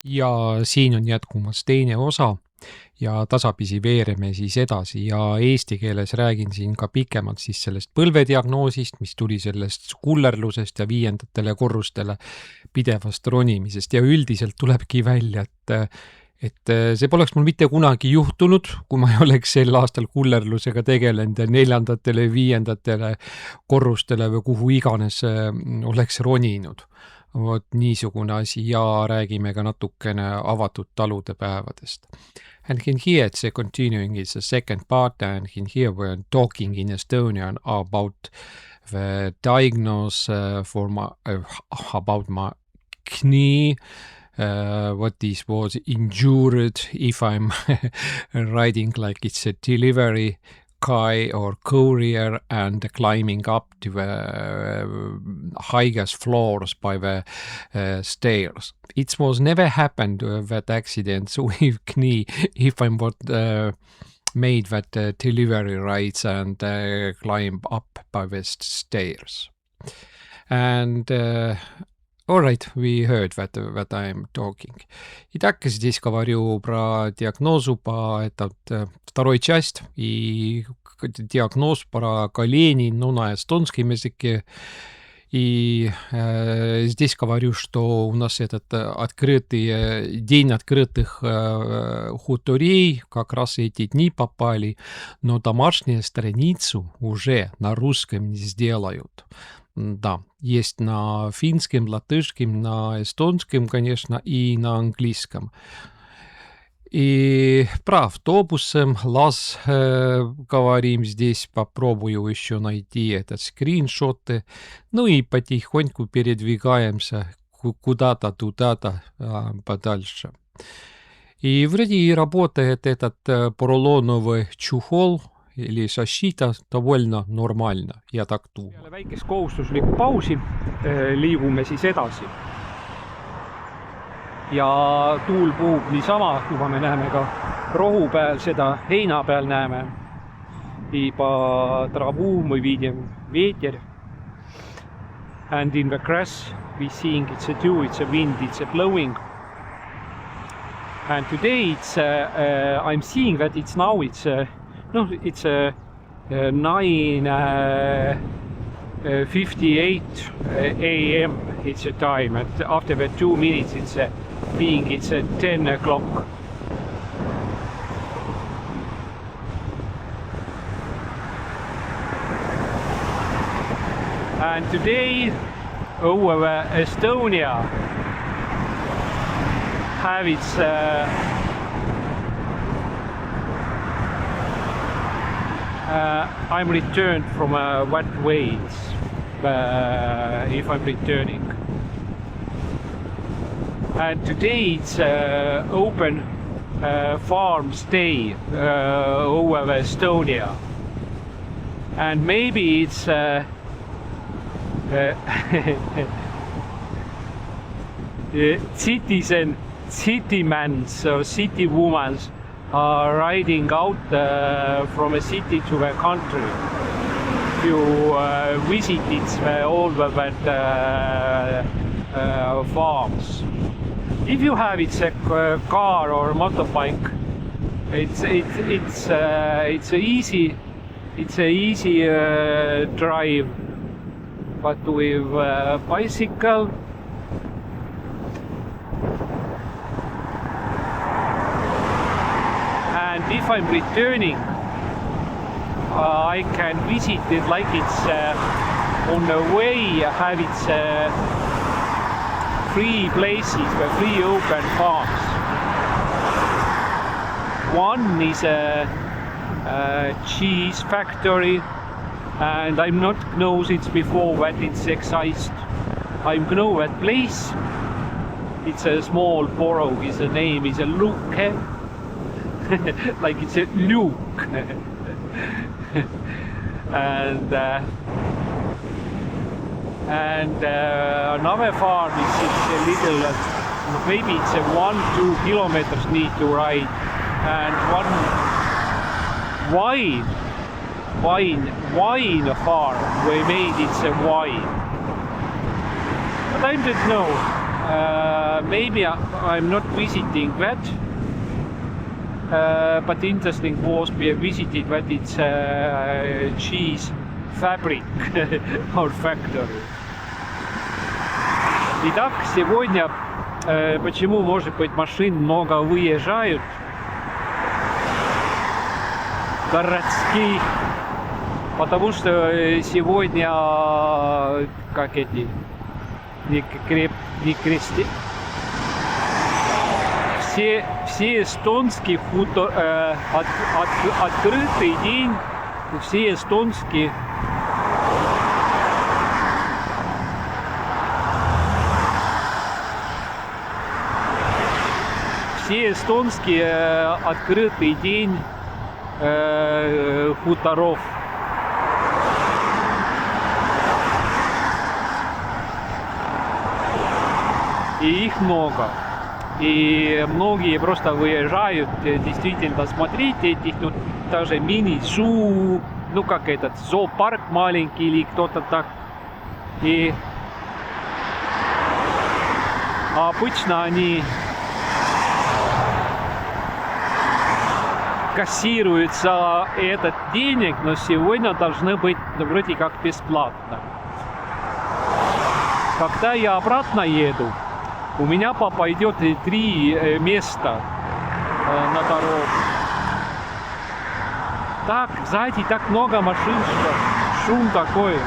Ja siin on jätkumas teine osa ja tasapisi veereme siis edasi ja eesti keeles räägin siin ka pikemalt siis sellest põlvediagnoosist, mis tuli sellest kullerlusest ja viiendatele korrustele pidevast ronimisest ja üldiselt tulebki välja, et see poleks mul mitte kunagi juhtunud, kui ma ei oleks sel aastal kullerlusega tegelenud ja neljandatele, viiendatele korrustele või kuhu iganes oleks roninud. Vot niisugune asi ja räägime ka natukene avatud talude päevadest. And in here it's continuing is the second part and in here we're talking in Estonian about the diagnose for about my knee, what this was injured if I'm riding like it's a delivery guy or courier and climbing up to the highest floors by the stairs. It was never happened that accidents with knee if I'm what made that delivery rides and climb up by the stairs. And all right, we heard that I'm talking. Итак, здесь говорю про диагнозу по второй часть и диагноз про колени, на эстонском языке. И здесь говорю, что у нас день открытых хуторей, как раз эти дни попали, но домашнюю страницу уже на русском не сделают. Да, есть на финском, латышском, на эстонском, конечно, и на английском. И про автобусом говорим здесь, попробую еще найти скриншоты, и потихоньку передвигаемся куда-то, туда-то подальше. И вроде и работает этот поролоновый чухол, или защита довольно нормально, ja tak tuuma. Peale väikest kohustuslikku pausi liigume siis edasi. Ja tuul puhub niisama, juba me näeme ka rohu peal, seda heina peal näeme. I по траву мы видим ветер. And in the grass we seeing it's a dew, it's a wind, it's a blowing. And today I'm seeing that it's 9:58 a.m. it's a time, and after the 2 minutes it's 10 o'clock. And today over Estonia have its I'm returned from wet ways if I'm returning. And today it's open farm stay over Estonia. And maybe it's citymans or city womans are riding out from a city to a country to visit all the farms. If you have a car or motorbike, it's a easy drive, but with bicycle and if I'm returning, I can visit it like it's on the way. I have its three places, three open farms. One is a cheese factory, and I'm not know it before that it's excised. I know that place. It's a small borough. The name is a Luke. Like it's a Luke. and another farm is a little, maybe it's a 1-2 kilometers need to ride, and one wine farm we made it's a wine, but I don't know. maybe I'm not visiting that, but interesting was be visited that it's cheese fabric or factory. Итак, сегодня почему, может быть, машин много выезжают городских, потому что сегодня как эти не крести все эстонские открытый день, все эстонские открытый день хуторов. И их много. И многие просто выезжают действительно смотреть этих, ну, даже мини-зу, ну как этот, зоопарк маленький или кто-то так. И обычно они кассируются этот денег, но сегодня должны быть вроде как бесплатно. Когда я обратно еду, у меня пойдет 3 места на дорогу. Так, сзади так много машин, что шум такой.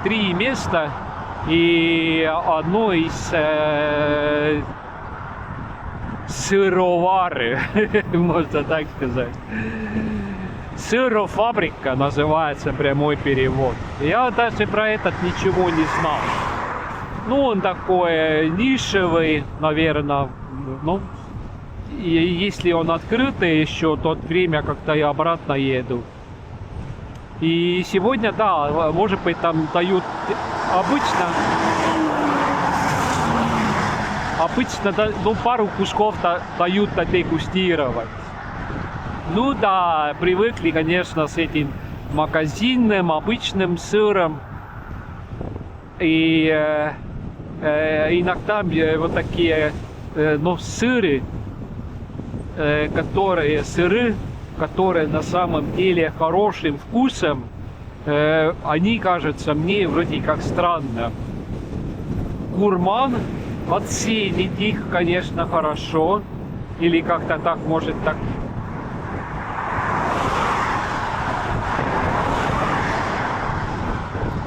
3 места и одно из сыровары, можно так сказать. Сырофабрика называется, прямой перевод. Я даже про этот ничего не знал. Ну, он такой нишевый, наверное. Ну, и если он открытый еще, тот время, когда я обратно еду. И сегодня, да, может быть, там дают обычно ну, пару кусков дают дегустировать. Ну да, привыкли, конечно, с этим магазинным, обычным сыром. И иногда вот такие, ну, сыры, которые на самом деле хорошим вкусом, они кажутся мне вроде как странно. Гурман оценит их, конечно, хорошо. Или как-то так, может, так.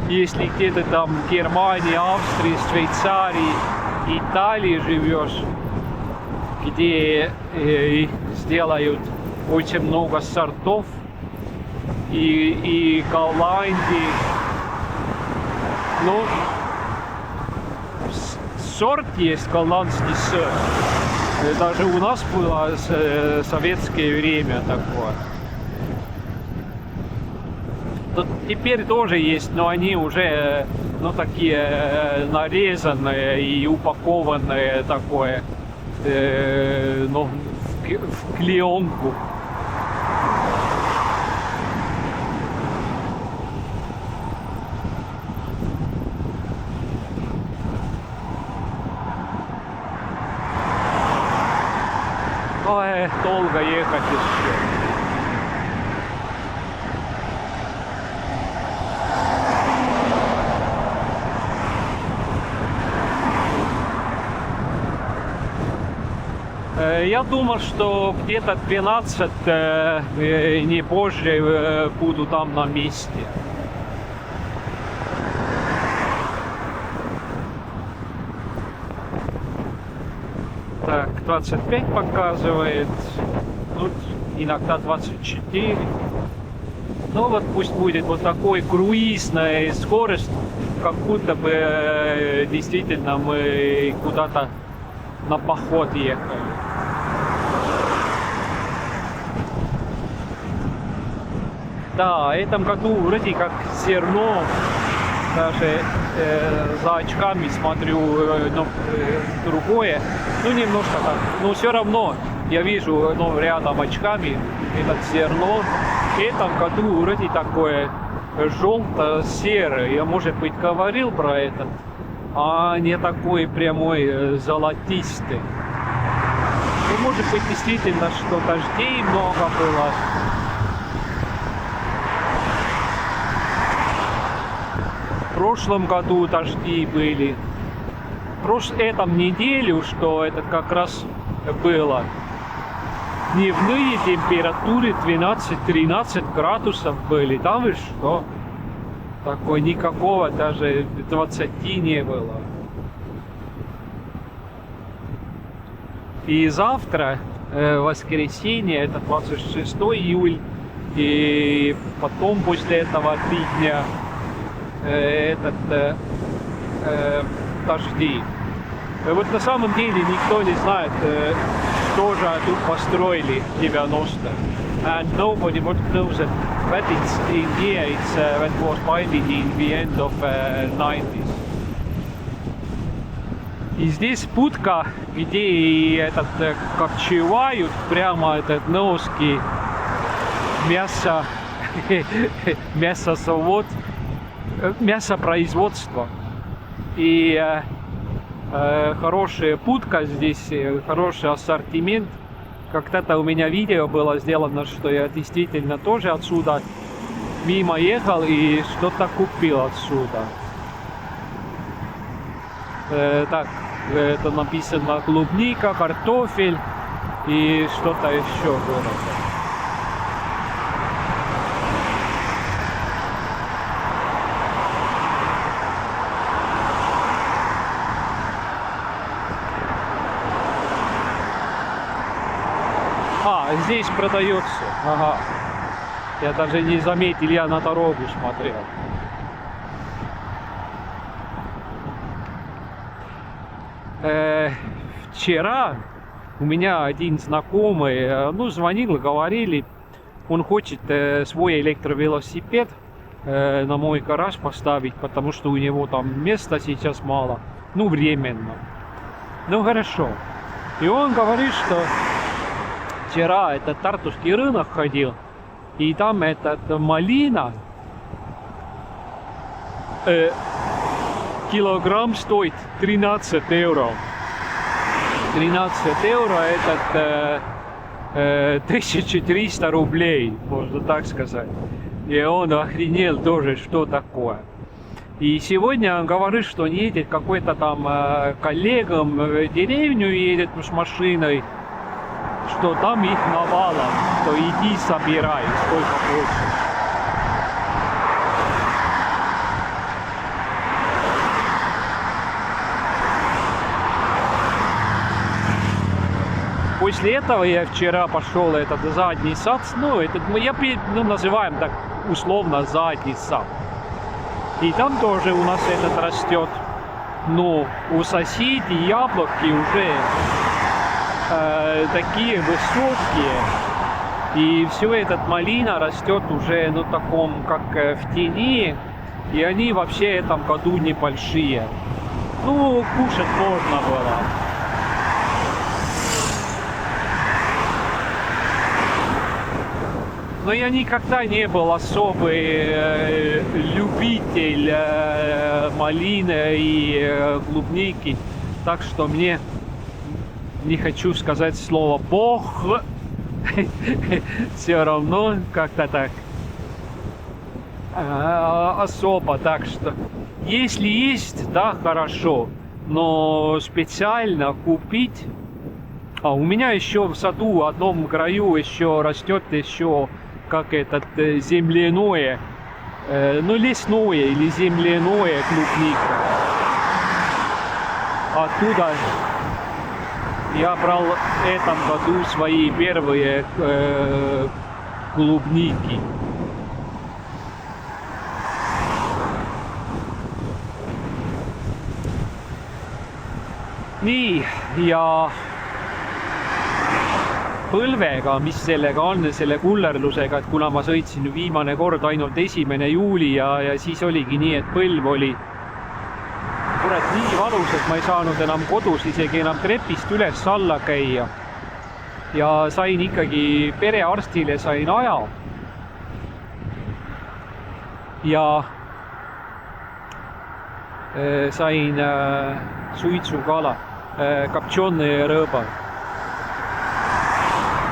Если где-то там в Германии, Австрии, Швейцарии, Италии живешь, где их сделают очень много сортов, и Голландии, ну, сорт есть, голландский сыр. Даже у нас было советское время такое. Тут теперь тоже есть, но они уже, ну, такие нарезанные и упакованные такое, ну, в клеенку. Ой, долго ехать еще. Я думал, что где-то 12, не позже, буду там на месте. Так, 25 показывает, тут иногда 24. Ну вот пусть будет вот такой круизная скорость, как будто бы действительно мы куда-то на поход ехали. Да, в этом году вроде как зерно, даже за очками смотрю, ну, другое, ну немножко так, но все равно я вижу, ну, рядом очками этот зерно. В этом году вроде такое желто-серый. Я, может быть, говорил про этот, а не такой прямой золотистый. Ну, может быть, действительно, что дождей много было. В прошлом году дожди были. В этом неделю, что это как раз было, дневные температуры 12-13 градусов были. Да вы что? Такой никакого, даже 20 не было. И завтра, воскресенье, это 26 июль, и потом после этого 3 дня дожди. Вот на самом деле никто не знает, что же тут построили в 90-х. And nobody knows that it's in here, it's when it was built in the end of 90s. И здесь будка, где копчевают прямо этот носки мясопроизводство. И хорошая будка здесь, хороший ассортимент. Как-то у меня видео было сделано, что я действительно тоже отсюда мимо ехал и что-то купил отсюда. Так, это написано клубника, картофель и что-то еще было. Здесь продается. Ага. Я даже не заметил, я на дорогу смотрел. Вчера у меня один знакомый, звонил, говорили, он хочет свой электровелосипед на мой гараж поставить, потому что у него там места сейчас мало, временно. Ну хорошо. И он говорит, что вчера этот Тартусский рынок ходил, и там малина килограмм стоит 13 евро. 13 евро это 1300 рублей, можно так сказать. И он охренел тоже, что такое. И сегодня он говорит, что он едет какой-то там коллегам в деревню, едет с машиной, что там их навалом, что иди собирай, сколько хочешь. После этого я вчера пошел этот задний сад, называем так условно задний сад. И там тоже у нас этот растет, но у соседей яблоки уже такие высокие, и все этот малина растет уже таком как в тени, и они вообще в этом году небольшие. Кушать можно было. Но я никогда не был особый любитель малины и клубники, так что мне не хочу сказать слово «бог», все равно как-то так особо, так что если есть, да, хорошо, но специально купить. У меня еще в саду в одном краю еще растет еще как земляное, лесное или земляное клубника. Оттуда я брал в этом году свои первые клубники. Nii, ja põlvega, mis sellega on, selle kullerlusega, et kuna ma sõitsin viimane kord ainult 1. juuli ja siis oligi nii, et põlv oli kurat nii valus, et ma ei saanud enam kodus isegi enam trepist üles alla käia. Ja sain ikkagi perearstile sain aja. ja sain suitsukala, kaptšonni rõõba.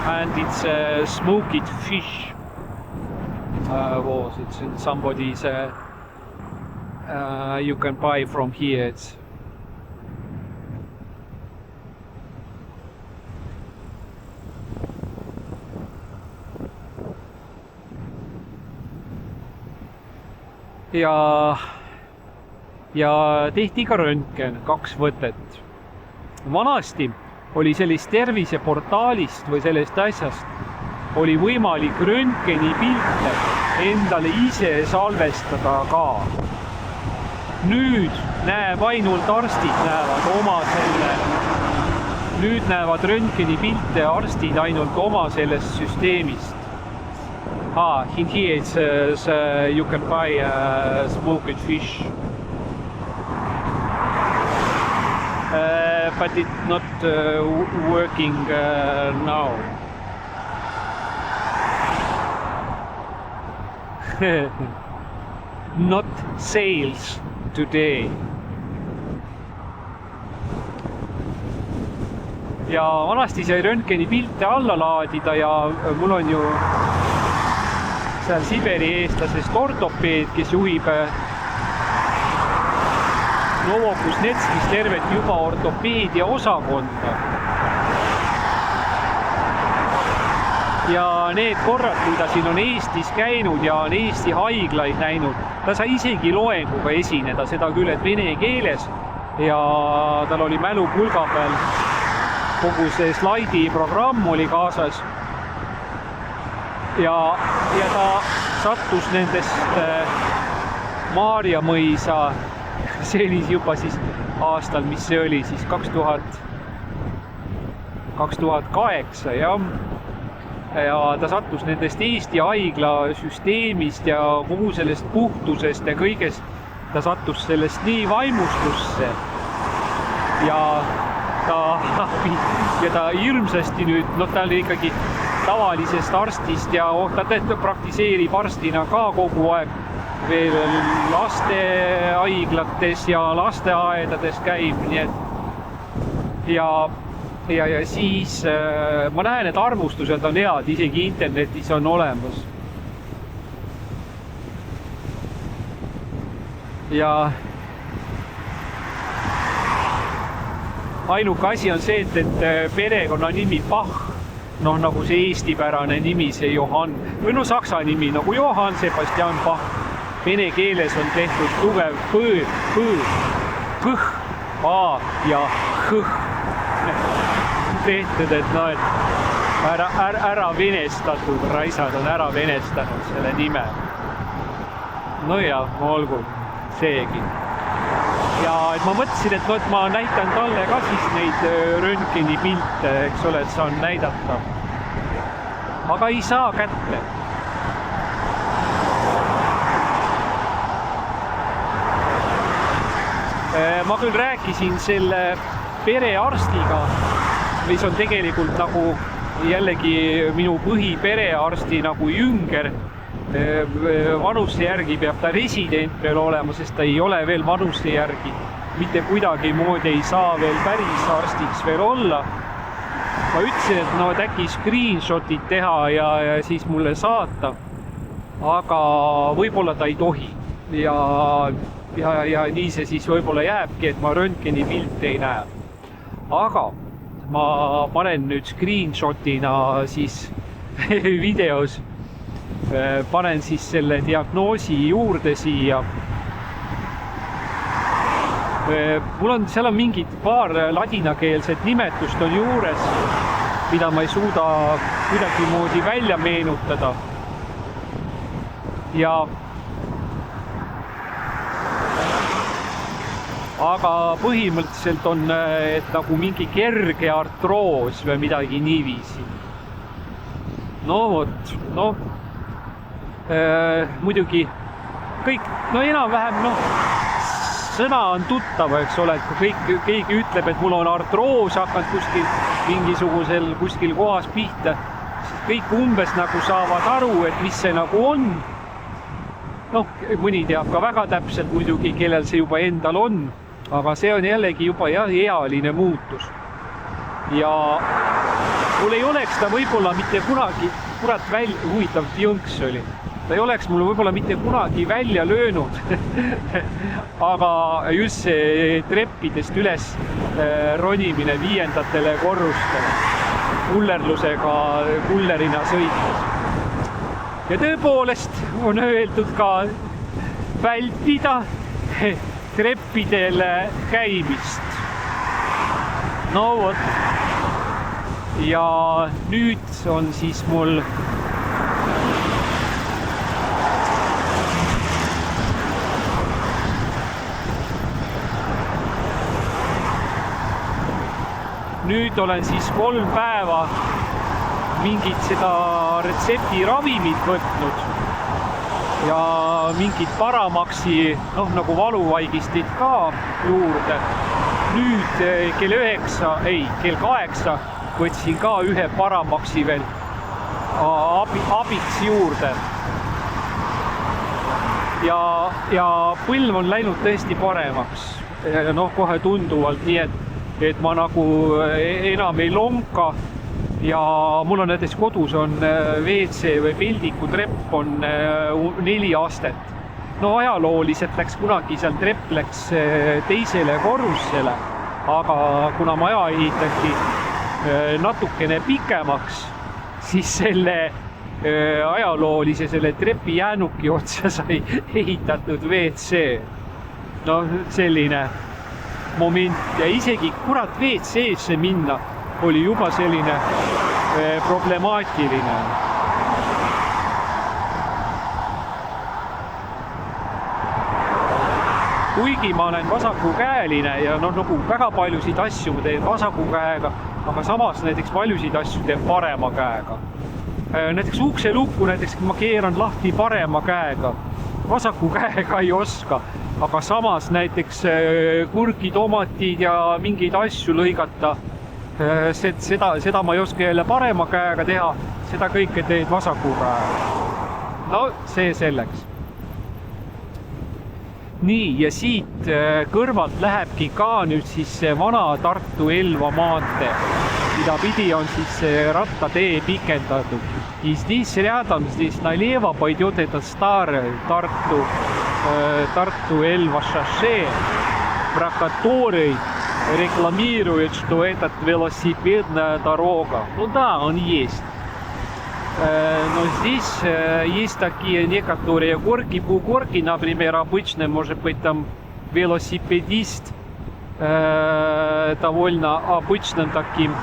And it's smoked fish. It's in somebody's you can buy from here. It's ja tehti ka röntgen, 2 võtet. Vanasti oli sellist terviseportaalist või sellest asjast oli võimalik röntgeni pilte endale ise salvestada ka. Nüüd näeb ainult arstid nüüd näevad röntgeni pilte arstid ainult oma sellest süsteemist. In here it's you can buy smoked fish. But it's not working now. Not sales today. Ja vanasti sai röntgeni pilte alla laadida ja mul on ju seal Siberi eestlasest ortopeed, kes juhib Novokuznetskis tervet juba ortopeedia osakonda. Ja need korrad, kui ta siin on Eestis käinud ja on Eesti haiglaid näinud, ta sai isegi loenguga esineda, seda küll, et vene keeles ja tal oli mälupulga peal kogu see slaidi programm oli kaasas ja ta sattus nendest Maarja mõisa, see oli juba siis aastal, mis see oli siis 2008 ja ta sattus nendest Eesti haigla süsteemist ja kogu sellest puhtusest ja kõigest, ta sattus sellest nii vaimustusse ja ta hirmsasti nüüd, ta oli ikkagi tavalisest arstist ja ta praktiseerib arstina ka kogu aeg veel lastehaiglates ja lasteaedades käib, nii et ja siis ma näen, et arvustused on head, isegi internetis on olemas. Ja ainuke asi on see, et perekonna nimi Bach, nagu see eestipärane nimi, see Johann, või saksa nimi nagu Johann Sebastian Bach, vene keeles on tehtud tugev põh, a ja hõh tehtud, et ära venestatud, raisad on ära venestanud selle nime. No ja, olgu seegi. Ja et ma mõtlesin, et ma näitan talle ka siis neid röntgeni pilte, eks ole, et saan näidata. Aga ei saa kätte. Ma küll rääkisin selle perearstiga, mis on tegelikult nagu jällegi minu põhiperearsti nagu jünger. Vanuse järgi peab ta resident veel olema, sest ta ei ole veel vanuse järgi. Mitte kuidagi moodi ei saa veel päris arstiks veel olla. Ma ütlesin, et äkki screenshotid teha ja siis mulle saata. Aga võib-olla ta ei tohi. Ja nii see siis võib-olla jääbki, et ma röntgeni pilte ei näe. Aga ma panen nüüd screenshotina siis videos. Panen siis selle diagnoosi juurde siia. Seal on mingid paar ladinakeelset nimetust on juures, mida ma ei suuda kuidagi moodi välja meenutada. Aga põhimõtteliselt on et nagu mingi kerge artroos või midagi niiviisi. Muidugi kõik, enam-vähem, sõna on tuttav, eks ole, et kui keegi ütleb, et mul on artroos hakanud kuskil kohas pihta, siis kõik umbes nagu saavad aru, et mis see nagu on. noh, mõni teab ka väga täpselt muidugi, kellel see juba endal on, aga see on jällegi juba ealine muutus. Ja mul ei oleks ta võib-olla mitte kunagi, huvitav jõnks oli, ta ei oleks mul võib-olla mitte kunagi välja löönud, aga just see treppidest üles ronimine 5. korrustele, kullerlusega kullerina sõites. Ja tõepoolest on öeldud ka vältida treppidel käimist. No vot. Ja nüüd on siis mul olen siis 3 päeva mingit seda retseptiravimit võtnud ja mingit Paramaxi, noh nagu valuvaigistid ka juurde. Nüüd kell 8 võtsin ka ühe Paramaxi veel abiks juurde. Ja põlv on läinud tõesti paremaks, noh kohe tunduvalt, nii et ma nagu enam ei lonka. Ja mul on näiteks kodus on WC või peldiku trepp on 4 astet. No ajalooliselt läks kunagi seal trepp läks 2. korrusele, aga kuna maja ehitati natukene pikemaks, siis selle ajaloolise selle trepi jäänuki otsa sai ehitatud WC. No selline moment ja isegi kurat WC-sse minna oli juba selline problemaatiline. Kuigi ma olen vasakukäeline ja nagu väga paljusid asju ma teen vasaku käega, aga samas näiteks paljusid asju teen parema käega. Näiteks ukse lukku ma keeran lahti parema käega, vasaku käega ei oska, aga samas näiteks kurgid, tomatid ja mingeid asju lõigata, seda ma ei oska jälle parema käega teha, seda kõike teed vasaku käega. No see selleks. Nii, ja siit kõrvalt lähebki ka nüüd siis vana Tartu-Elva maantee, mida pidi on siis rattatee pikendatud. И здесь рядом, здесь налево пойдет этот старый Tartu-Elva шоссе, про который рекламирует, что это велосипедная дорога. Ну да, он есть. Но здесь есть такие некоторые горки, бугорки, например, обычно, может быть, там велосипедист довольно обычным таким.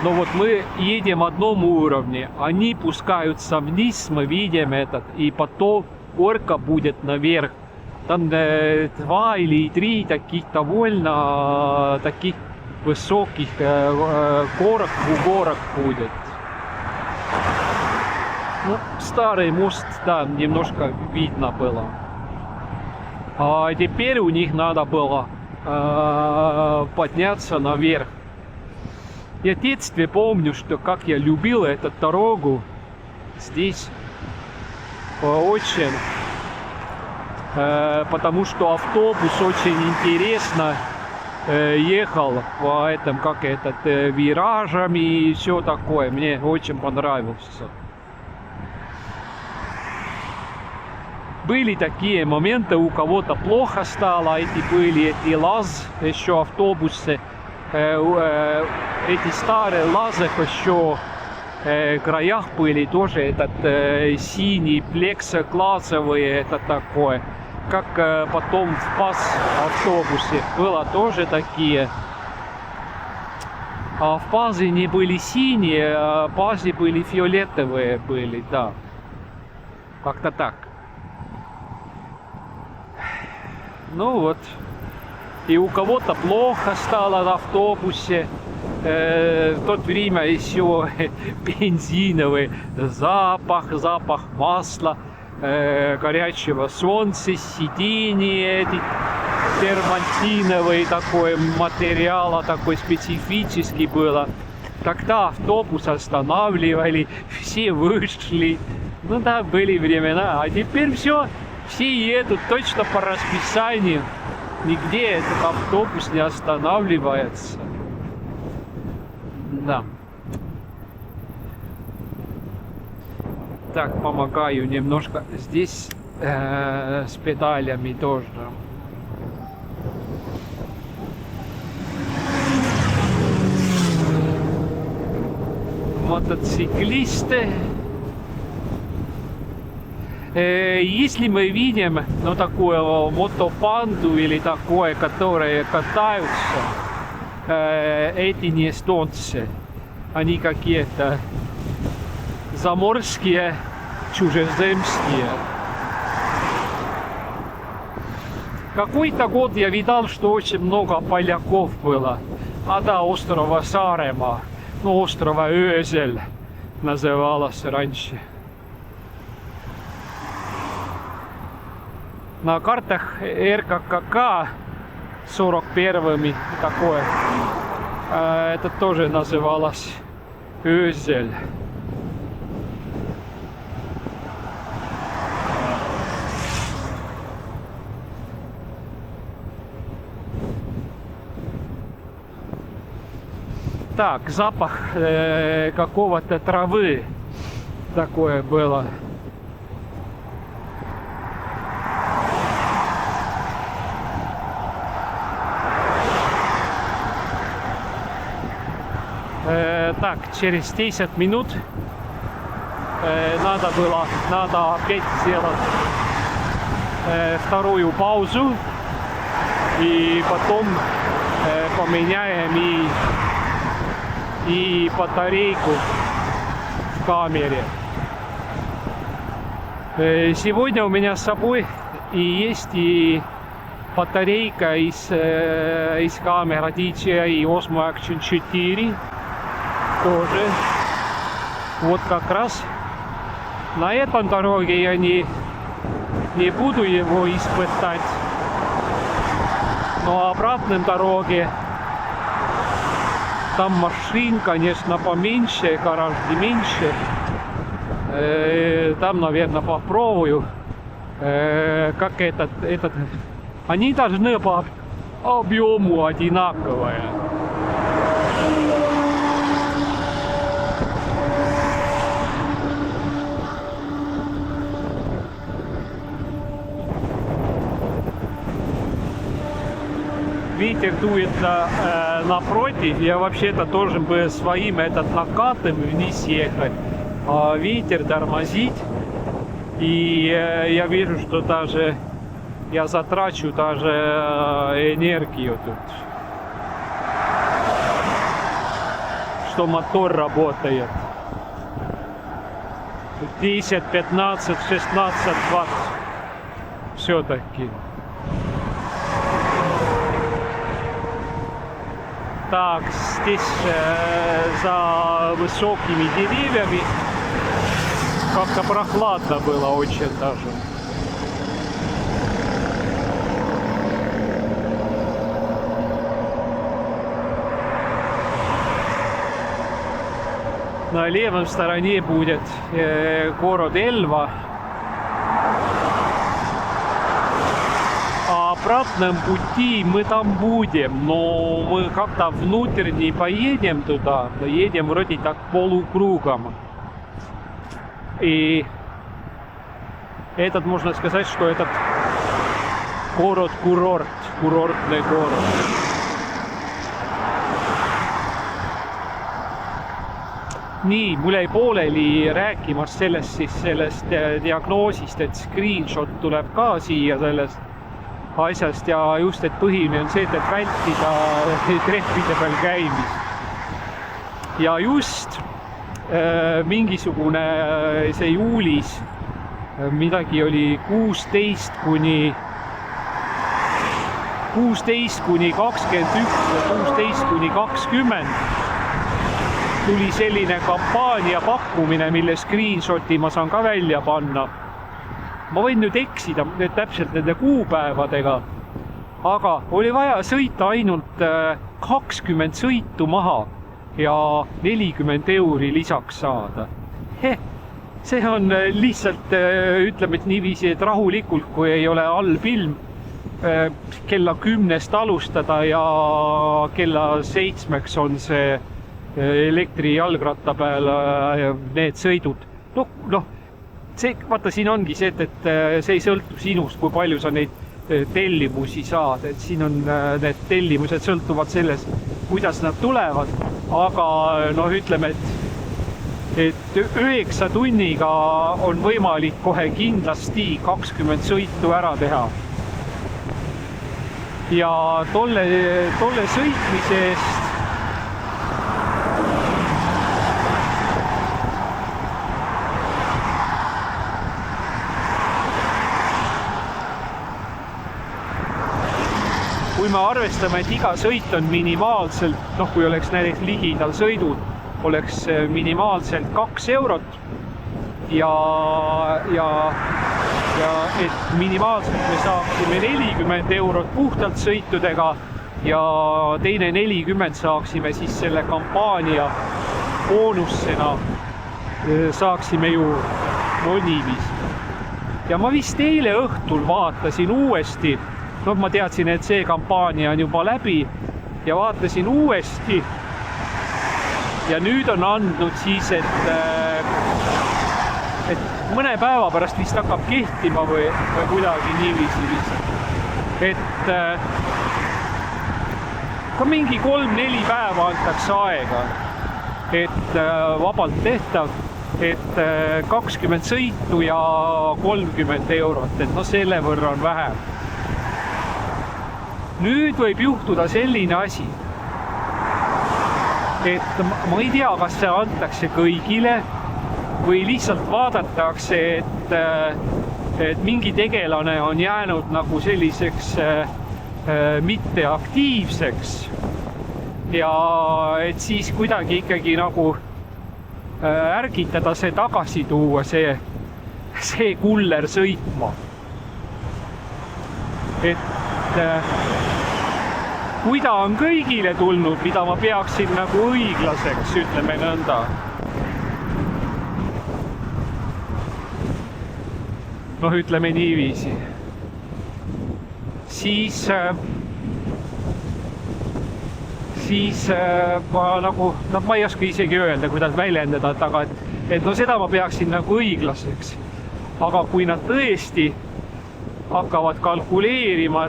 Но вот мы едем в одном уровне, они пускаются вниз, мы видим этот, и потом горка будет наверх. Там 2 или 3 таких довольно таких высоких горок будет. Ну, старый мост, да, немножко видно было. А теперь у них надо было подняться наверх. Я в детстве помню, что как я любил эту дорогу здесь очень. Потому что автобус очень интересно ехал по этом, как этот, виражами и все такое. Мне очень понравился. Были такие моменты, у кого-то плохо стало, эти лаз еще автобусы, эти старые лазы еще в краях были тоже этот синий плексогласовый, это такое. Как потом в ПАЗ автобусе было тоже такие. А в ПАЗе не были синие, а в ПАЗе были фиолетовые были, да. Как-то так. Ну вот. И у кого-то плохо стало в автобусе. В то время еще бензиновый запах масла, горячего солнца, сиденье, термантиновый такой материал, такой специфический было. Тогда автобус останавливали, все вышли, Ну да, были времена, а теперь все едут точно по расписанию. Нигде этот автобус не останавливается. Да. Так, помогаю немножко. Здесь с педалями тоже. Мотоциклисты. Если мы видим, ну, такую мотопанду или такое, которые катаются, эти не эстонцы, они какие-то заморские, чужеземские. Какой-то год я видал, что очень много поляков было. А да, острова Сaaremaa, ну, острова Ösel называлось раньше. На картах РКК 41-ми такое. Это тоже называлось Ösel. Так, запах какого-то травы такое было. Так, через 10 минут надо опять сделать вторую паузу и потом поменяем и батарейку в камере. Сегодня у меня с собой и есть и батарейка из камеры DJI Osmo Action 4 тоже. Вот как раз на этом дороге я не буду его испытать, но обратной дороге там машин, конечно, поменьше, гораздо меньше. Там, наверное, попробую, как этот. Они должны по объему одинаковые. Ветер дует напротив. Я вообще-то должен бы своим накатом вниз ехать. А ветер тормозит. И я вижу, что даже я затрачу даже энергию тут. Что мотор работает. 10, 15, 16 ватт. Все-таки. Так, здесь за высокими деревьями как-то прохладно было очень даже. На левой стороне будет город Элва. А обратном пути мы там будем, но мы как-то внутрь не поедем туда, едем вроде так полукругом. И этот, можно сказать, что этот город-курорт, курортный город. Nii, mul jäi pooleli rääkimas sellest diagnoosist, et screenshot tuleb ka siia sellest asjast ja just, et põhiline on see, et vältida trehvide peal käimist. Ja just mingisugune see juulis midagi oli 16 kuni 21 ja 16 kuni 20 tuli selline kampaania pakkumine, mille screenshoti ma saan ka välja panna. Ma võin nüüd eksida täpselt nende kuupäevadega, aga oli vaja sõita ainult 20 sõitu maha ja 40 € lisaks saada. see on lihtsalt, ütleme, et niiviisi, et rahulikult, kui ei ole halb ilm, kella 10 alustada ja kella 7 on see elektrijalgratta peal need sõidud. See, vaata, siin ongi see, et see ei sõltu sinust, kui palju sa neid tellimusi saad, et siin on need tellimused sõltuvad selles, kuidas nad tulevad, aga ütleme, et 9 tunniga on võimalik kohe kindlasti 20 sõitu ära teha. Ja tolle sõitmise eest kui me arvestame, et iga sõit on minimaalselt, kui oleks näiteks ligidal sõidud, oleks minimaalselt 2 eurot ja et minimaalselt me saaksime 40 eurot puhtalt sõitudega ja teine 40 saaksime siis selle kampaania boonussena saaksime ju niiviisi. Ja ma vist eile õhtul vaatasin uuesti, ma teadsin, et see kampaania on juba läbi ja vaatasin uuesti ja nüüd on andnud siis, et mõne päeva pärast vist hakkab kehtima või kuidagi niiviisi vist. Et ka mingi 3-4 päeva antakse aega, et vabalt tehtav, et 20 sõitu ja 30 eurot, et selle võrra on vähem. Nüüd võib juhtuda selline asi, et ma ei tea, kas see antakse kõigile või lihtsalt vaadatakse, et mingi tegelane on jäänud nagu selliseks mitteaktiivseks ja et siis kuidagi ikkagi nagu ärgitada see tagasi tuua, see kuller sõitma. Et kui ta on kõigile tulnud, mida ma peaksin nagu õiglaseks, ütleme nõnda. Ütleme niiviisi. Siis ma nagu, ma ei oska isegi öelda, kuidas väljendada, aga et seda ma peaksin nagu õiglaseks. Aga kui nad tõesti hakkavad kalkuleerima,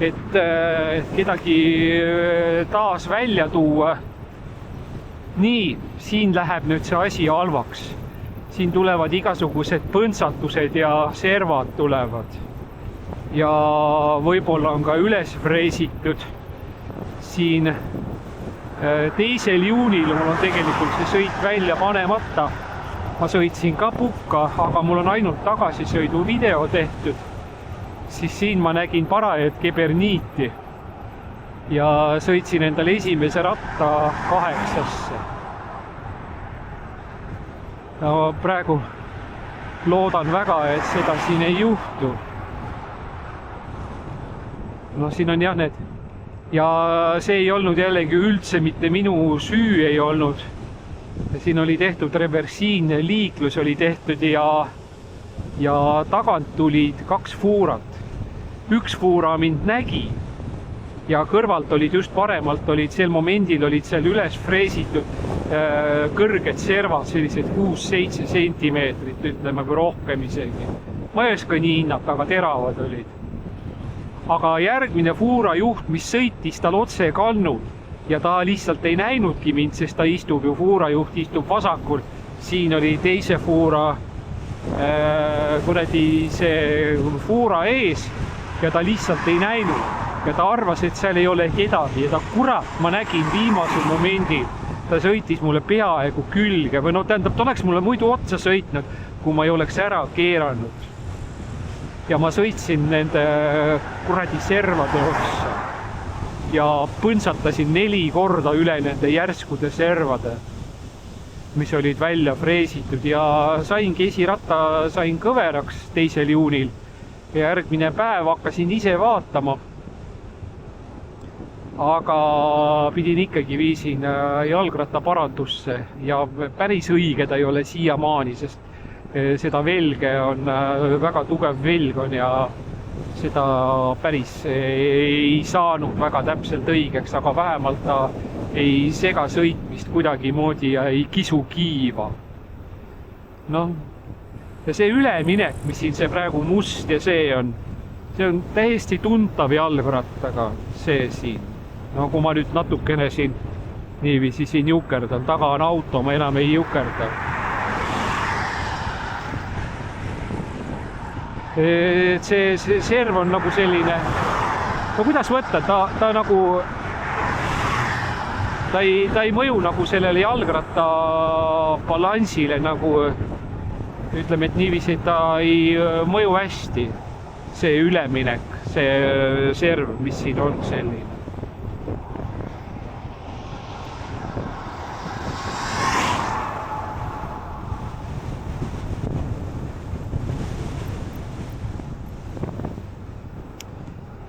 et kedagi taas välja tuua. Nii, siin läheb nüüd see asi halvaks. Siin tulevad igasugused põntsatused ja servad tulevad. Ja võib-olla on ka üles freesitud. Siin 2. juunil mul on tegelikult see sõit välja panemata. Ma sõitsin ka pukka, aga mul on ainult tagasisõidu video tehtud. Siis siin ma nägin parajat keberniiti ja sõitsin endale esimese ratta 8. Ja praegu loodan väga, et seda siin ei juhtu. Siin on jah need. Ja see ei olnud jällegi üldse mitte minu süü ei olnud. Siin oli tehtud reversiinne liiklus oli tehtud ja tagant tulid 2 fuurat. Üks fuura mind nägi ja kõrvalt olid just paremalt olid sel momendil olid seal üles freesitud kõrged servad, sellised 6-7 sentimeetrit, ütleme kui rohkem isegi. Ma ei oska nii hinnata, aga teravad olid. Aga järgmine fuura juht, mis sõitis tal otse kannud ja ta lihtsalt ei näinudki mind, sest ta istub ju, fuura juht istub vasakul. Siin oli teise fuura see fuura ees ja ta lihtsalt ei näinud ja ta arvas, et seal ei ole kedagi ja ta kurat, ma nägin viimasel momendil, ta sõitis mulle peaaegu külge või tähendab, ta oleks mulle muidu otsa sõitnud, kui ma ei oleks ära keeranud. Ja ma sõitsin nende kuradi servade otsa ja põntsatasin 4 korda üle nende järskude servade, mis olid välja freesitud ja saingi esiratta, sain kõveraks 2. juunil. Ja järgmine päev hakkasin ise vaatama. aga pidin ikkagi viisin jalgratta parandusse ja päris õige ta ei ole siiamaani, sest seda velge on väga tugev velg on ja seda päris ei saanud väga täpselt õigeks, aga vähemalt ta ei sega sõitmist kuidagimoodi ja ei kisu kiiva. Noh, ja see üleminek, mis siin see praegu must ja see on täiesti tuntav jalgrattaga, see siin. No kui ma nüüd natukene siin niiviisi siin jukerdan, taga on auto, ma enam ei jukerda. See serv on nagu selline, no kuidas võtta, ta nagu, ta ei mõju nagu sellele jalgratta balansile nagu, ütleme, et niiviisi ta ei mõju hästi, see üleminek, see serv, mis siin on selline.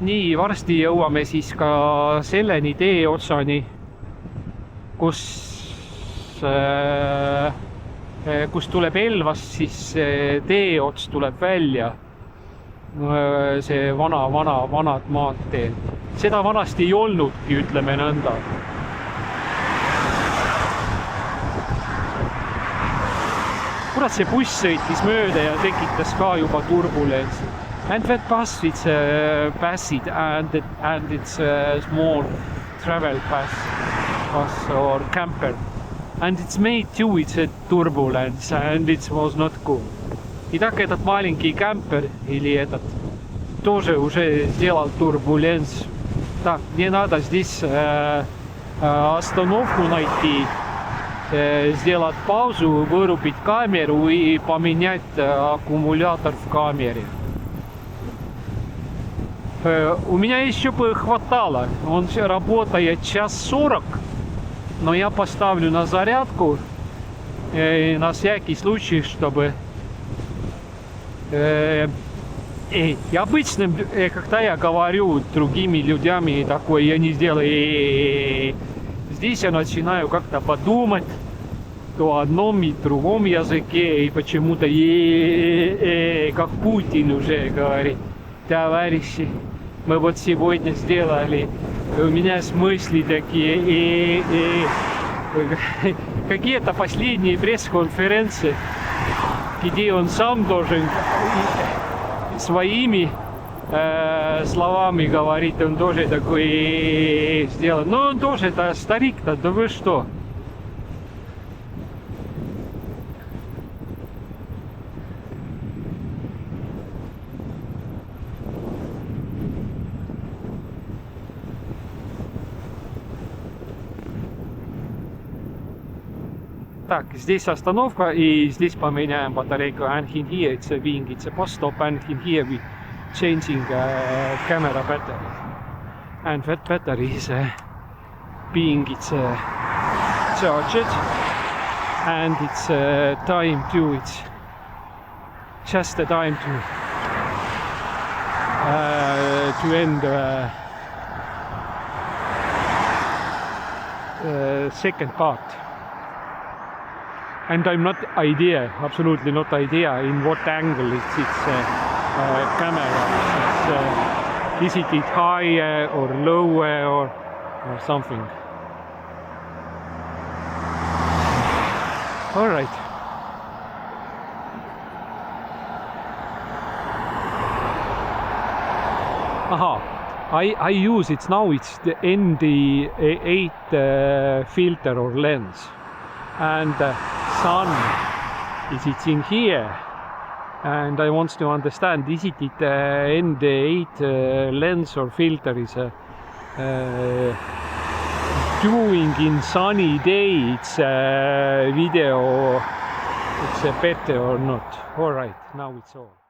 Nii, varsti jõuame siis ka selleni tee otsani, kus tuleb Elvast, siis tee ots tuleb välja. See vanad maanteed. Seda vanasti ei olnudki, ütleme nõnda. Kurat, see buss sõitis mööda ja tekitas ka juba turbulentsi. And that bus, it's a passage and it's a small travel bus or camper. And it's made too, it's a turbulence and it was not cool. И так этот маленький кампер или этот тоже уже сделал турбуленс. Так, мне надо здесь остановку найти, сделать паузу, вырубить камеру и поменять аккумулятор в камере. У меня еще бы хватало, он работает 1:40, но я поставлю на зарядку на всякий случай, чтобы... И обычно, когда я говорю другими людьми такое, я не сделаю. Здесь я начинаю как-то подумать то одном и другом языке, и почему-то как Путин уже говорит: товарищи, мы вот сегодня сделали, у меня смыслы такие, какие-то последние пресс-конференции, где он сам должен своими словами говорить, он тоже такой сделал. Но он тоже старик-то, да вы что? Так, здесь остановка, и здесь поменяем батарейку. And in here it's a wing, it's a bus stop, and in here we changing camera battery. And that battery is being charged, and it's time to, it's just the time to end second part. And I'm not absolutely not idea in what angle it's camera. Is it higher or lower or something? All right. Aha, I use it now. It's the ND8 filter or lens, and sun is it in here, and I want to understand, is it ND8 lens or filter is doing in sunny day it's video, it's better or not. All right, now it's all.